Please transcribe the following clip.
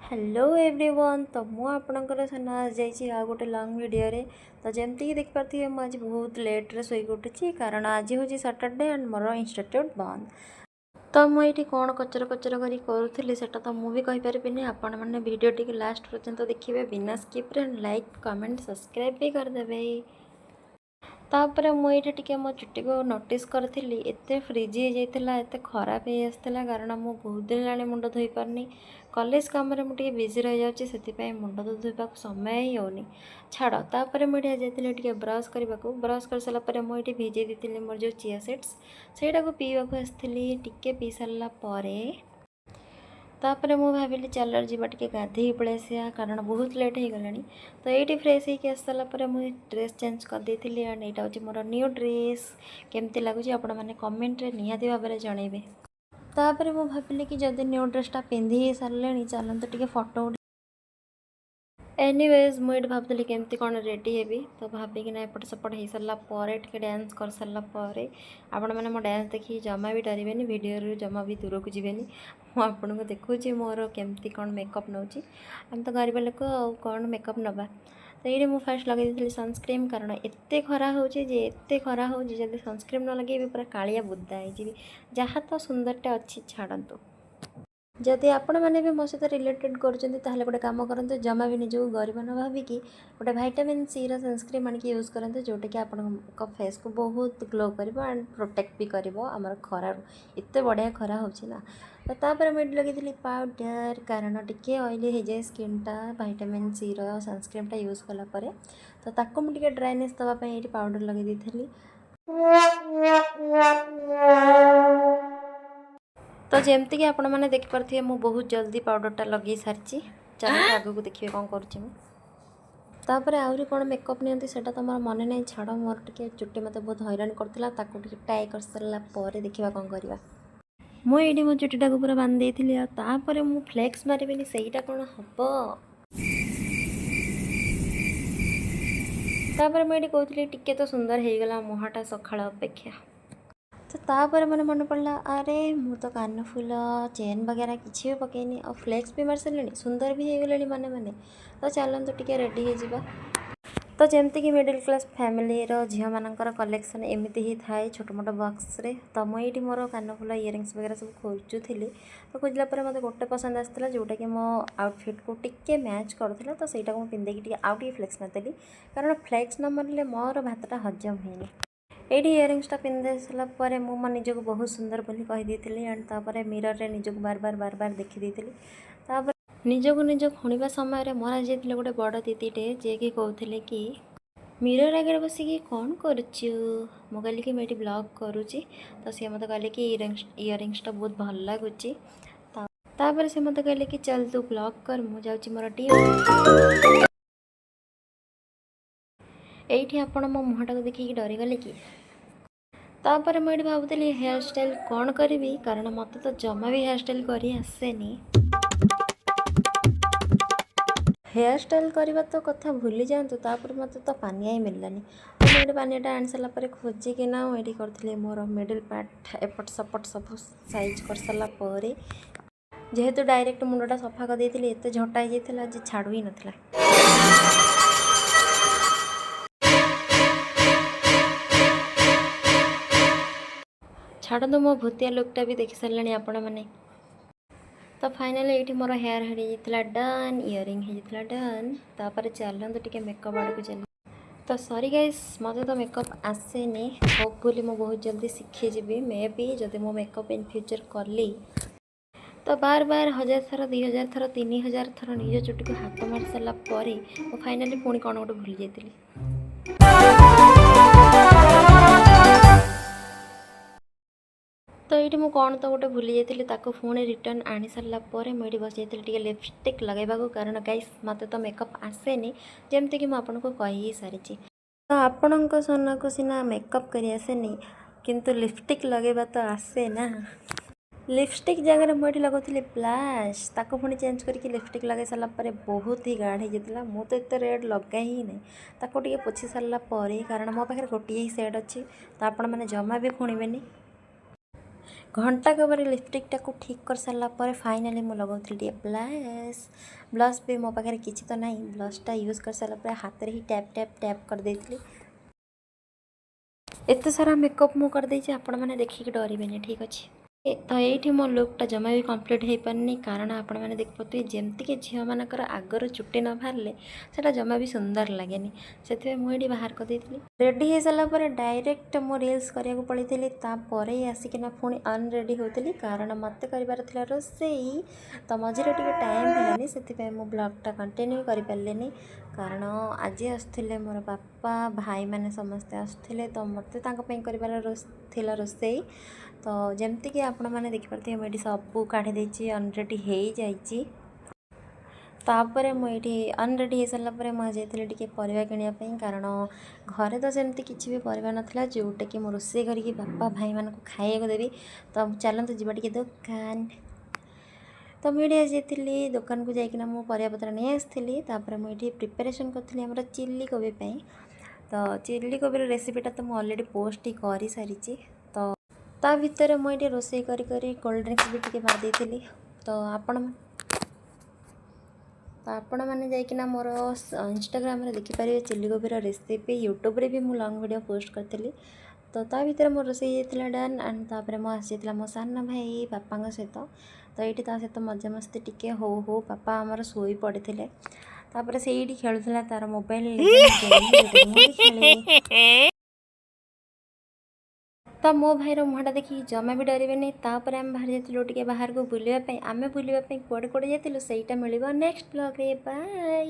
Hello everyone. तो मु आपणकर सेना जाइए आ गोटे लंग वीडियो रे। तो जमती देखिए मुझे आज बहुत लेट्रे शोक उठी कारण आज हूँ सैटरडे एंड मोर इंस्टीट्यूट बंद। तो मुझे कौन कचर कचर करी सेटा तो मुझे कहीपरि आपण मैंने वीडियो टी लास्ट पर्यंत देखिए बिना स्किप लाइक कमेंट सब्सक्राइब भी करदे। तापर मुझे टी मो चुट्टी को नोटिस करी एत फ्रिज हो जाता एत खराब हो आसाला कारण मु बहुत दिन ला मुंड धोई पारनी कॉलेज काम मुझे बिजी रही जाऊँगी से मुंड तो धोवा समय ही होनी छाड़। तापर मुझे जाती ब्रश करने को ब्रश कर सारापर मुझे भिजे दी मोर जो चिया सीड्स से पीवा आसती टी पी सारापर तापर मु भाविली चल जीवा टे गाधे पलि आसा कारण बहुत लेट हो गला। तो ये फ्रेश होकर आस सारापर मुझे ड्रेस चेंज कर देती एंड यहाँ हूँ मोर न्यू ड्रेस केमती लगुच आपण मैंने कमेंट रे निहाती भाव में जनइबे। तापर मु भाविली कि जदि न्यू ड्रेसटा पिंधि सारे चलते टे फोटो एनीवेज मुझे भावुली केमती कौन रेडी हेबी। तो भाविकिना एपट सेपट हो सारापर टे डांस कर सारापर आपण मैंने मो डांस देखी जमा भी डरबे वीडियो जमा भी दूर को जीवे मुझे देखुची मोर केमती कौन मेकअप नौ आम तो गरीब लोक कौन मेकअप नवा। तो ये मुझे फास्ट लगे दी सनस्क्रीन कारण एत खरा होते खरा हो जब सनस्क्रीन न लगे पूरा कालिया बुदा हो जहाँ तो सुंदरटे अच्छी छाड़तु। जदि आपण मैंने भी मो सहित रिलेटेड कर गोटे कम करूँ जमा भी निजी गरीब न भाविकी गोटे विटामिन सी सनस्क्रीन आनिक यूज करूँ जोटा कि आपण फेस को बहुत ग्लो कर एंड प्रोटेक्ट भी कर आमर खरार एत बढ़िया खरा होना। तो तापर मुझे लगे पाउडर कारण टी ऑयली हो जाए स्किनटा विटामिन सी सनस्क्रीनटा यूज कलापर तो ताको मुझे ड्राइनेस दवापाई ये पाउडर लगे दी। तो जमती कि आपण मैंने देखिपे मुझे बहुत जल्दी पाउडरटा लगे सारी चलते आग को देखिए कौन करुँच। आहरी कौन मेकअप नियंती सेटा तो मोर मन नहीं छाड़ मोर टे चुट्टी मत बहुत हैरान करता टाई कर सारापर देखा कौन करवा। मुझे मो चुट्टा को पूरा बांध देती मु फ्लेक्स मारे सहीटा कौन हम। तापर मुझे कहती टिके तो सुंदर हो गला मुहाटा सकाळ अपेक्षा। तो तापर मैंने मन पड़ा अरे मु तो कान फूल चेन वगैरह किसी भी पकईनी और फ्लेक्स भी मार सारे सुंदर भी हो गले मैंने मैंने। तो चलते टे रेडी हो। तो जमती कि मिडिल क्लास फैमिली झील मानकर कलेक्शन एमती ही थाए छोट मोट बॉक्स रे। तो मुझे मोर कान फूल इयरिंग्स वगैरह सब खोजुली तो खोजला मत गोटे पसंद आसाला जोटा कि मो आउटफिट को टिके मैच करूला। तो सहीटा को पिंधे आउ टे फ्लेक्स मारदेली कारण फ्लेक्स न मारे मोर भातटा हजम हुए। ये इयरिंग्सटा पिंधे सारापर मो निजक बहुत सुंदर बोली कहीदी एंड तापर मिरर रे निजक बार बार देखी तापर निजक निज खुणवा समय मोर जाइए गोटे बड़ दीदीटे जे कि कहते कि मिरर आगे बसिकी कौन करुचु मु कहली कि मुझे ब्लॉग करुच्ची। तो सी मत कहले कि इयरिंग्सटा बहुत भल लगुच। तापर से मत कहले कि चल तू ब्लॉग कर मु जाऊँ मोर टी ये आपण मो मुहटा को देखिए डरीगले कि। तापर मुझे भावुली हेयर स्टाइल कौन करी कारण मत तो जमा भी हेयर स्टाइल कर आसेनी। हेयर स्टाइल करवा तो कथा भूली जातु तापर मत तो पानिया ही मिललानी। मुझे पानियाटा आनी सारापर खोजिकिना ये करी मोर मिडिल पार्ट एपट सपट सब साइज कर सारापर जेहेतु डायरेक्ट मुंडटा सफा कर देती एत झटा हो जाता छाड़ू ही नाला। छाड़ू मो भूतिया लुकटा भी देखी सारे आपण मैंने। तो फाइनली ये मोर हेयर हो डन इयरिंग हो डन। तापर चलते टे मेकअप आड़ को चल। तो सॉरी गाइस मत तो मेकअप आसेनी होपफुली मु बहुत जल्दी शिखी जी मे भी जदि मो मेकअप इन फ्यूचर कली तो बार बार 1000 थर 2000 थर 3000 थर निज चुट्टी को हाथ मार सारापर तो फाइनली पुणी कौन गोटे भूली जाती। तो ये कौन तो गोटे भूली जाती पुणी रिटर्न आनी सारापर मुझे बस जाती लिपस्टिक लगेगा कारण गाइस मत तो मेकअप आसेनी जमती कि मुझे कही सारी। तो आपण सोना को सीना मेकअप कर आसेनी किंतु लिपस्टिक लगेगा तो आसे ना। लिपस्टिक जगह मुझे लगुली ब्लाश ताको पुणी चेंज करके लिपस्टिक लगे सारापर बहुत ही गाढ़ हो जाता मुझे तो एत रेड लगे ही नहीं ताको टे पोछि सारापर कारण मो पाखे गोटे ही सेड अच्छी तो आपण मैंने जमा भी खुणबेनी घंटाक पर लिपस्टिकटा को ठीक कर सारा पर फाइनाली मुझे लगाऊली टे ब्लश भी मो पाखे किसी तो ना ब्लशटा यूज कर सारा पर हाथ में ही टैप टैप टैप कर देती एत सारा मेकअप मु कर देछि आपण माने देखिक डरबेनी ठीक अच्छे तो ये मो लुकटा जमा भी कम्प्लीट हो पारनी कारण आपण मैंने देखिए जमती कि झील मानकर आगर चुट्टी न बाहर से जमा भी सुंदर लगे से मुझे बाहर कर देती रेडी हो सारापर डायरेक्ट मो रिल्स करने पड़ी तापर आसिकिना पुणी अनरेडी होती कारण मत कर रोसई तो मझे टे टाइम है से मो ब्लॉगटा कंटिन्यू कर पारे कारण आज आसुले मोर बापा भाई मैंने समस्ते आसुले तो मत कर रोसई तो जमती कि आपण मैंने देखिपे मुझे सबू काढ़ी अनरेडी हो जाइए तापर मुझे अनरेडी हो सारापर मुझे टे परिवा किणापी कारण घरे तो सेमती किसी भी परिवा नाला जोटा कि मुझे रोसे करके बापा भाई मान खाइक देवी तो चलते जीवा टे दुकान तो मुझे आज जाइए दुकान को जाइना मुझे परिवापत्र नहीं आसती मुझे प्रिपेरेसन करी आम चिल्ली कोबी तो चिल्ली कोबी रेसिपीटा तो मुझे अलरेडी पोस्ट ही कर सारी तो ता भितर मुझे रोसे करी कोल्ड ड्रिंक्स भी टी मार देती तो आपण मैंने जाइना मोर इंस्टाग्राम देखिपारे चिल्ली कोबी रेसिपी यूट्यूब रे भी मु लॉन्ग वीडियो पोस्ट करी तो ता भीतर मोर रोसे डन एंड तापर मो आसी मो सान भाई बापा सहित तो ये सहित मजामस्ती टिके हो बापा आमर शोई पड़े तापर से खेलुला तार मोबाइल तो मो भाईर मुहटा देखिए जमा भी डरबे तापर आम बाहर जाइलु टे बाहर को बुलापी आम बुलापी कौड़े कौड़े जाइलु सहीटा मिल नेक्स्ट ब्लॉग रे बाय।